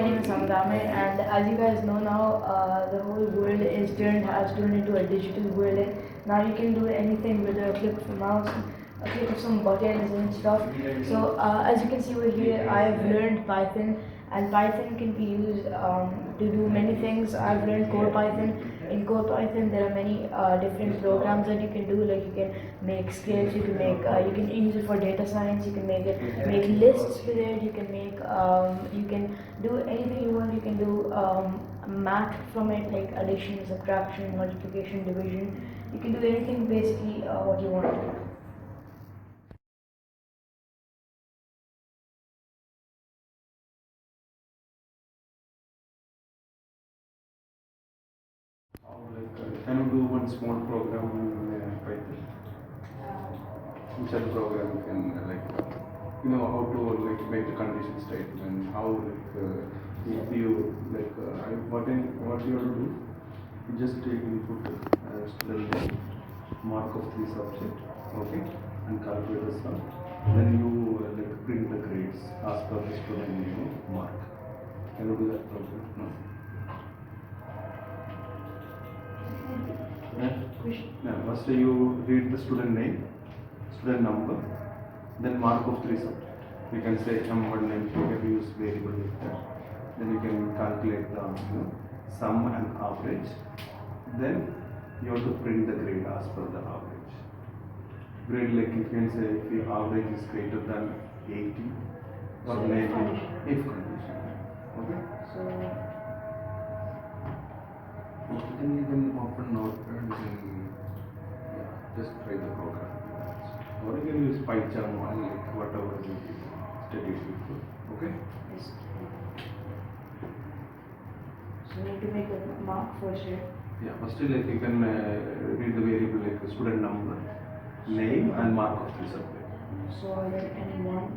name is Samdame, and as you guys know now, the whole world has turned into a digital world. And now you can do anything with a click of a mouse, a click of some buttons and stuff. So as you can see over here, I have learned Python, and Python can be used to do many things. I've learned Core Python. In Core Python, there are many different programs that you can do. Like you can make scripts, you can use it for data science. You can make lists with it. You can do anything you want. You can do math from it, like addition, subtraction, multiplication, division. You can do anything basically what you want. Can you do one small program in Python? Which other program can how to make the condition statement? How if you what you have to do? You just take input student name, mark of three subject, okay, and calculate the sum. Then you print the grades as per the student name mark. Can you do that program? No. First you read the student name, student number, then mark of three subject. We can say M1 name, you can use variable with that. Then you can calculate the sum and average. Then you have to print the grade as per the average. Grade like you can say if the average is greater than 80 or 90 if condition. Okay? So then you can open Notepad and just try the program. Or you can use PyCharm or whatever is steady state. Okay? yes. So you need to make a mark first here. Yeah, first you can read the variable like student number, name and mark of the subject. So then any one.